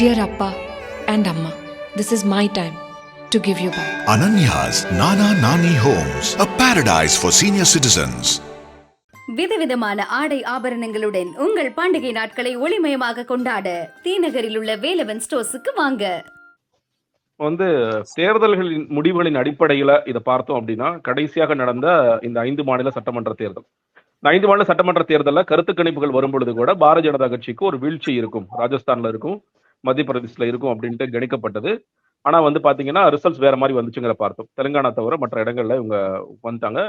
Dear Appa and Amma, this is my time to give you back. Ananya's Nana Nani Homes, a paradise for senior citizens. விதவிதமான ஆடை ஆபரணங்களுடன் உங்கள் பண்டிகை நாட்களை ஒளிமயமாக கொண்டாட தீநகரில் உள்ள வேலவன் ஸ்டோர்ஸுக்கு வாங்க. தேர்தல்களின் முடிவுகளின் அடிப்படையில இதை பார்த்தோம் அப்படின்னா, கடைசியாக நடந்த இந்த 5 மாநில சட்டமன்ற தேர்தல், இந்த 5 மாநில சட்டமன்ற தேர்தலில் கருத்து கணிப்புகள் வரும் பொழுது கூட பாரதிய ஜனதா கட்சிக்கு ஒரு வீழ்ச்சி இருக்கும், ராஜஸ்தான்ல இருக்கும், மத்திய பிரதேசல இருக்கும் அப்படின்ட்டு கணிக்கப்பட்டது. ஆனா பாத்தீங்கன்னா ரிசல்ட்ஸ் வேற மாதிரி வந்துச்சுங்கிற பார்த்தோம். தெலுங்கானா தவிர மற்ற இடங்கள்ல இவங்க வந்துட்டாங்க.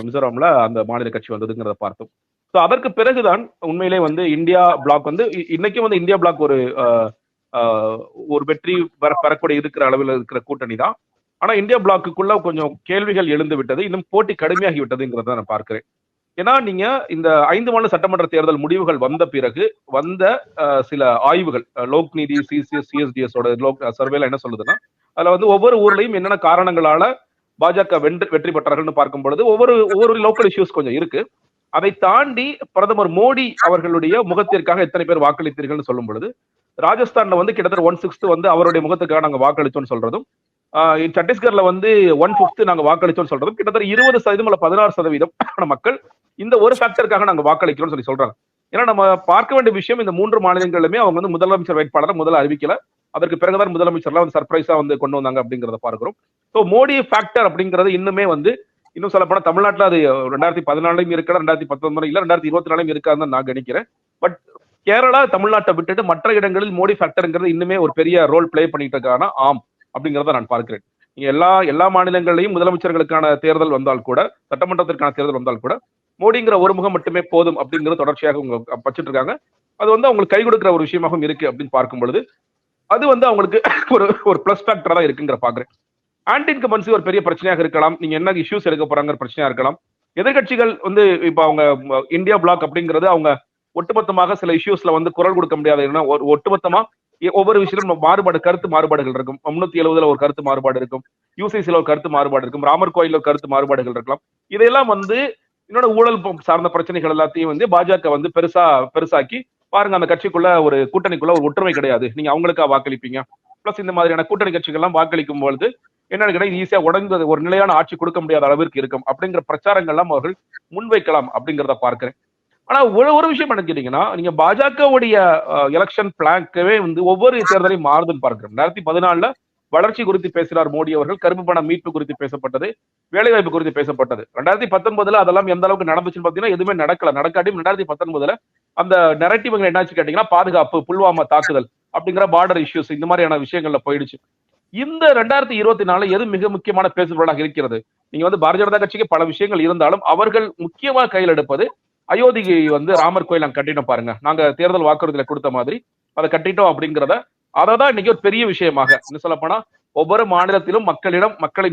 மிசோரம்ல அந்த மாநில கட்சி வந்ததுங்கிறத பார்த்தோம். ஸோ அதற்கு பிறகுதான் உண்மையிலே இந்தியா பிளாக் இன்னைக்கும் இந்தியா பிளாக் ஒரு வெற்றி பெறக்கூடிய இருக்கிற அளவில் இருக்கிற கூட்டணி தான். ஆனா இந்தியா பிளாக்குள்ள கொஞ்சம் கேள்விகள் எழுந்து விட்டது, இன்னும் போட்டி கடுமையாகி விட்டதுங்கிறத நான் பார்க்கிறேன். ஏன்னா நீங்க இந்த 5 மாநில சட்டமன்ற தேர்தல் முடிவுகள் வந்த பிறகு வந்த சில ஆய்வுகள், லோக் நீதி, சிஎஸ்டிஎஸ் சர்வேல என்ன சொல்லுதுன்னா, அதுல ஒவ்வொரு ஊர்லயும் என்னென்ன காரணங்களால பாஜக வெற்றி பெற்றார்கள்னு பார்க்கும் பொழுது ஒவ்வொரு லோக்கல் இஷ்யூஸ் கொஞ்சம் இருக்கு. அதை தாண்டி பிரதமர் மோடி அவர்களுடைய முகத்திற்காக எத்தனை பேர் வாக்களித்தீர்கள் சொல்லும் பொழுது, ராஜஸ்தான்ல கிட்டத்தட்ட 1/6 அவருடைய முகத்துக்காக நாங்க வாக்களிச்சோம்னு சொல்றதும், சத்தீஸ்கர்ல 1/5 நாங்க வாக்களிச்சோம்னு சொல்றதும், கிட்டத்தட்ட 20% அல்ல 16% மக்கள் இந்த ஒரு ஃபேக்டருக்காக நாங்க வாக்களிக்கிறோம்னு சொல்லி சொல்றாங்க. ஏன்னா நம்ம பார்க்க வேண்டிய விஷயம், இந்த 3 மாநிலங்களிலுமே அவங்க முதலமைச்சர் வேட்பாளரை முதல்ல அறிவிக்கல, அதற்கு பிறகுதான் முதலமைச்சர்லாம் சர்ப்ரைஸா கொண்டு வந்தாங்க அப்படிங்கிறத பார்க்கிறோம். ஸோ மோடி ஃபேக்டர் அப்படிங்கிறது இன்னுமே இன்னும் சொல்ல போனா தமிழ்நாட்டில் அது 2014 இருக்கலாம், 2019 இல்ல 2024 இருக்காதுன்னு நான் கணிக்கிறேன். பட் கேரளா, தமிழ்நாட்டை விட்டுட்டு மற்ற இடங்களில் மோடி ஃபேக்டர்ங்கிறது இன்னுமே ஒரு பெரிய ரோல் பிளே பண்ணிட்டு இருக்கானா ஆம் அப்படிங்கிறத நான் பார்க்கிறேன். எல்லா மாநிலங்களிலையும் முதலமைச்சர்களுக்கான தேர்தல் வந்தால் கூட, சட்டமன்றத்திற்கான தேர்தல் வந்தால் கூட மோடிங்கிற ஒரு முகம் மட்டுமே போதும் அப்படிங்கிறது தொடர்ச்சியாக அவங்க வச்சுட்டு இருக்காங்க. அது அவங்களுக்கு கை கொடுக்கிற ஒரு விஷயமாகவும் இருக்கு அப்படின்னு பார்க்கும் பொழுது அது அவங்களுக்கு ஒரு பிளஸ் ஃபேக்டரா தான் இருக்குங்கிற பாக்குறேன். ஆன்டி இன்கம்பன்சி ஒரு பெரிய பிரச்சனையாக இருக்கலாம், நீங்க என்ன இஷ்யூஸ் எடுக்க போறாங்கிற பிரச்சனையா இருக்கலாம். எதிர்கட்சிகள் இப்ப அவங்க இந்தியா பிளாக் அப்படிங்கிறது அவங்க ஒட்டுமொத்தமாக சில இஷ்யூஸ்ல குரல் கொடுக்க முடியாது. ஒட்டுமொத்தமா ஒவ்வொரு விஷயத்திலும் கருத்து மாறுபாடுகள் இருக்கும். 370 ஒரு கருத்து மாறுபாடு இருக்கும், யூசிசில ஒரு கருத்து மாறுபாடு இருக்கும், ராமர் கோயில கருத்து மாறுபாடுகள் இருக்கலாம். இதெல்லாம் இன்னொரு ஊழல் சார்ந்த பிரச்சனைகள் எல்லாத்தையும் பாஜக பெருசாக்கி பாருங்க, அந்த கட்சிக்குள்ள ஒரு கூட்டணிக்குள்ள ஒரு ஒற்றுமை கிடையாது, நீங்க அவங்களுக்கா வாக்களிப்பீங்க. பிளஸ் இந்த மாதிரியான கூட்டணி கட்சிகள் எல்லாம் வாக்களிக்கும் பொழுது என்னன்னு கேட்டா ஈஸியா உடஞ்சு ஒரு நிலையான ஆட்சி கொடுக்க முடியாத அளவிற்கு இருக்கும் அப்படிங்கிற பிரச்சாரங்கள்லாம் அவர்கள் முன்வைக்கலாம் அப்படிங்கிறத பார்க்கிறேன். ஆனா ஒரு விஷயம் என்ன கேட்டீங்கன்னா, நீங்க பாஜகவுடைய எலெக்ஷன் பிளான்கவே ஒவ்வொரு தேர்தலையும் மாறுதுன்னு பார்க்கிறோம். 2014 வளர்ச்சி குறித்து பேசுகிறார் மோடி அவர்கள், கருப்பு பண மீட்பு குறித்து பேசப்பட்டது, வேலைவாய்ப்பு குறித்து பேசப்பட்டது. 2019 அதெல்லாம் எந்த அளவுக்கு நடந்துச்சுன்னு பாத்தீங்கன்னா எதுவுமே நடக்காட்டியும் 2019 அந்த நெரட்டிவ் என்னாச்சு கேட்டீங்கன்னா, பாதுகாப்பு, புல்வாமா தாக்குதல் அப்படிங்கிற பார்டர் இஷ்யூஸ், இந்த மாதிரியான விஷயங்கள்ல போயிடுச்சு. இந்த 2024 எது மிக முக்கியமான பேசுபொருளாக இருக்கிறது? நீங்க பாரதிய ஜனதா கட்சிக்கு பல விஷயங்கள் இருந்தாலும் அவர்கள் முக்கியமா கையில் எடுப்பது, அயோத்திக்கு ராமர் கோயில் நாங்க கட்டிட்டோம் பாருங்க, நாங்க தேர்தல் வாக்குறுதியில கொடுத்த மாதிரி அதை கட்டிட்டோம் அப்படிங்கிறத, அததான் இன்னைக்கு ஒரு பெரிய விஷயமாக இன்னும் சொல்ல போனா ஒவ்வொரு மாநிலத்திலும்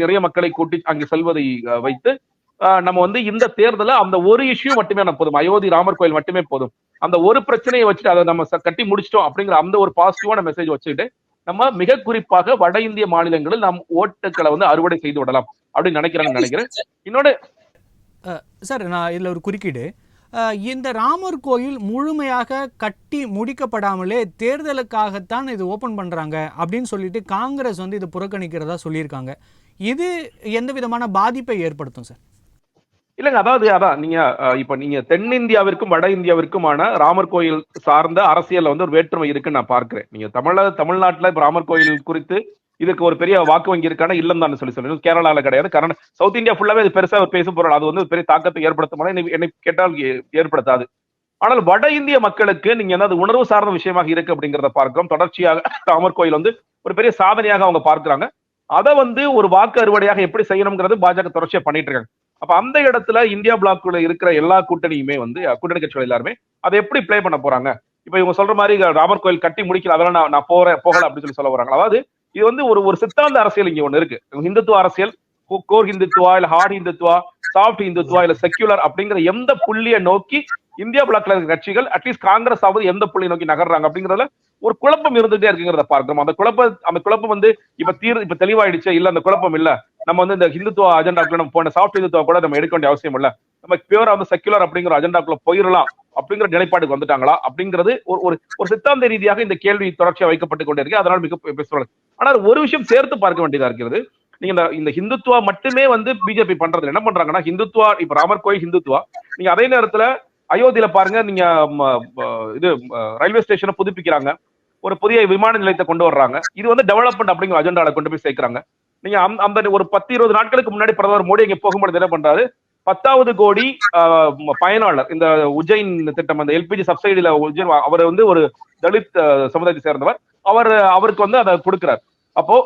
நிறைய மக்களை கூட்டி அங்கு செல்வதை வைத்து நம்ம இந்த தேர்தல அந்த ஒரு இஷ்யூ மட்டுமே நம்ம போதும், அயோத்தி ராமர் கோயில் மட்டுமே போதும், அந்த ஒரு பிரச்சனையை வச்சுட்டு அதை நம்ம கட்டி முடிச்சிட்டோம் அப்படிங்கிற அந்த ஒரு பாசிட்டிவான மெசேஜ் வச்சுக்கிட்டு நம்ம மிக குறிப்பாக வட இந்திய மாநிலங்களில் நம் ஓட்டுக்களை அறுவடை செய்து விடலாம் அப்படின்னு நினைக்கிறேன். இன்னொரு சார், நான் இதுல ஒரு குறுக்கீடு, இந்த ராமர் கோயில் முழுமையாக கட்டி முடிக்கப்படாமலே தேர்தலுக்காகத்தான் இது ஓபன் பண்றாங்க அப்படின்னு சொல்லிட்டு காங்கிரஸ் இது புறக்கணிக்கிறதா சொல்லியிருக்காங்க. இது எந்த விதமான பாதிப்பை ஏற்படுத்தும் சார்? இல்லங்க, அதான் நீங்க தென்னிந்தியாவிற்கும் வட இந்தியாவிற்குமான ராமர் கோயில் சார்ந்த அரசியல் ஒரு வேற்றுமை இருக்குன்னு நான் பார்க்கிறேன். நீங்க தமிழ்நாட்டுல இப்ப ராமர் கோயில் குறித்து இதுக்கு ஒரு பெரிய வாக்கு வங்கி இருக்கான இல்லம் தான் சொல்லி கேரளால கிடையாது. காரணம் சவுத் இந்தியா ஃபுல்லாவே அது பெருசா பேசும் பொருள், அது பெரிய தாக்கத்தை ஏற்படுத்தும் என்னை கேட்டால் ஏற்படுத்தாது. ஆனால் வட இந்திய மக்களுக்கு நீங்க அது உணர்வு சார்ந்த விஷயமாக இருக்கு அப்படிங்கிறத பார்க்கிறோம். தொடர்ச்சியாக ராமர் கோயில் ஒரு பெரிய சாதனையாக அவங்க பார்க்கிறாங்க. அதை ஒரு வாக்கு அறுவடையாக எப்படி செய்யணுங்கிறது பாஜக தொடர்ச்சியா பண்ணிட்டு இருக்காங்க. அப்ப அந்த இடத்துல இந்தியா பிளாக்குள்ள இருக்கிற எல்லா கூட்டணியுமே கூட்டணி கட்சிகள் எல்லாருமே அதை எப்படி பிளே பண்ண போறாங்க? இப்ப இவங்க சொல்ற மாதிரி ராமர் கோயில் கட்டி முடிக்கல, அதெல்லாம் நான் போகல அப்படின்னு சொல்ல வராங்க. அதாவது இது ஒரு சித்தாந்த அரசியல் இங்க ஒண்ணு இருக்கு. ஹிந்துத்துவ அரசியல், கோர் ஹிந்துத்துவா இல்ல ஹார்ட் ஹிந்துத்துவா, சாஃப்ட் ஹிந்துத்துவா இல்ல செக்யூலர் அப்படிங்கிற எந்த புள்ளியை நோக்கி இந்தியா பிளாக்ல இருக்க கட்சிகள், அட்லீஸ்ட் காங்கிரஸ் ஆவது எந்த புள்ளியை நோக்கி நகர்றாங்க அப்படிங்கறதுல ஒரு குழப்பம் இருந்துட்டே இருக்குங்கிறத பார்க்கிறோம். அந்த குழப்பம் இப்ப தெளிவாயிடுச்சு இல்ல, அந்த குழப்பம் இல்ல, நம்ம இந்த ஹிந்துத்துவ அஜெண்டாக்குள்ள நம்ம போன சாஃப்ட் ஹிந்துத்துவா கூட நம்ம எடுக்க வேண்டிய அவசியம் இல்ல, நம்ம பியூரா வந்து செக்குலர் அப்படிங்கிற அஜெண்டாக்குள்ள போயிடலாம் அப்படிங்கிற நிலைப்பாடுக்கு வந்துட்டாங்களா அப்படிங்கிறது ஒரு சித்தாந்த ரீதியாக இந்த கேள்வி தொடர்ச்சியா வைக்கப்பட்டு கொண்டே இருக்கு. அதனால மிக பேசுவாங்க. ஆனால் ஒரு விஷயம் சேர்த்து பார்க்க வேண்டியதா இருக்கிறது. நீங்க இந்த ஹிந்துத்துவா மட்டுமே வந்து பிஜேபி பண்றது என்ன பண்றாங்கன்னா, ஹிந்துத்துவா இப்ப ராமர் கோயில் ஹிந்துத்துவா, நீங்க அதே நேரத்துல அயோத்தியில பாருங்க, நீங்க இது ரயில்வே ஸ்டேஷனை புதுப்பிக்கிறாங்க, ஒரு புதிய விமான நிலையத்தை கொண்டு வர்றாங்க. இது வந்து டெவலப்மெண்ட் அப்படிங்கிற அஜெண்டால கொண்டு போய் சேர்க்கிறாங்க. நீங்க அந்த ஒரு 10-20 நாட்களுக்கு முன்னாடி பிரதமர் மோடி இங்க போகும்போது என்ன பண்றாரு, 10வது கோடி பயனாளர் இந்த உஜ்ஜைன் திட்டம், அந்த எல்பிஜி சப்சிடியில அவர் வந்து ஒரு தலித் சமுதாயத்தை சேர்ந்தவர், அவருக்கு வந்து அதை கொடுக்கிறார். அப்போ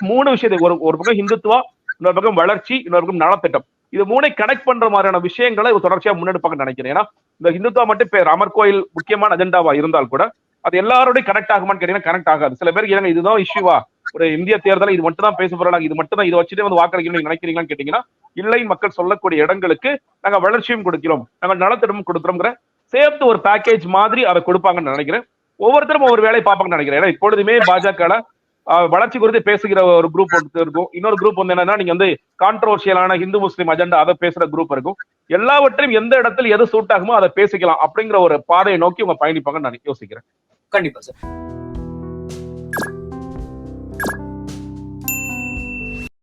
3 விஷயத்தை, ஒரு பக்கம் ஹிந்துத்துவா, இன்னொரு பக்கம் வளர்ச்சி, இன்னொரு பக்கம் நலத்திட்டம், இது 3 கனெக்ட் பண்ற மாதிரியான விஷயங்களை தொடர்ச்சியா முன்னெடுப்பாங்க நினைக்கிறேன். ஏன்னா இந்த ஹிந்துத்துவா மட்டும் ராமர் கோயில் முக்கியமான அஜெண்டாவா இருந்தால் கூட அது எல்லாரோடையும் கனெக்ட் ஆகுமான்னு கேட்டீங்கன்னா கனெக்ட் ஆகாது. சில பேருக்கு ஏன்னா இதுதான் இஷ்யூவா, ஒரு இந்திய தேர்தலை இது மட்டும் தான் பேச போறாங்க, இது மட்டும் தான் இதை வச்சுட்டு வந்து வாக்களிக்கணும்னு நினைக்கிறீங்களான்னு கேட்டீங்கன்னா இல்லை. மக்கள் சொல்லக்கூடிய இடங்களுக்கு நாங்க வளர்ச்சியும் கொடுக்கிறோம், நாங்கள் நலத்திட்டமும் கொடுக்குறோங்கிற சேர்த்து ஒரு பேக்கேஜ் மாதிரி அதை கொடுப்பாங்கன்னு நினைக்கிறேன். ஒவ்வொருத்தரும் ஒவ்வொரு வேலையை பார்ப்பாங்கன்னு நினைக்கிறேன். ஏன்னா இப்பொழுதுமே பாஜக வளர்ச்சி குறித்து பேசுகிற ஒரு குரூப் இருக்கும், இன்னொரு குரூப் வந்து என்னன்னா நீங்க வந்து கான்ட்ரோவர்ஷியலான ஹிந்து முஸ்லீம் அஜெண்டா அதை பேசுற குரூப் இருக்கும். எல்லாவற்றையும் எந்த இடத்துல எது சூட் ஆகுமோ அதை பேசிக்கலாம் அப்படிங்கிற ஒரு பாதையை நோக்கி உங்க பயணிப்பாங்கன்னு நான் யோசிக்கிறேன். கண்டிப்பா சார்.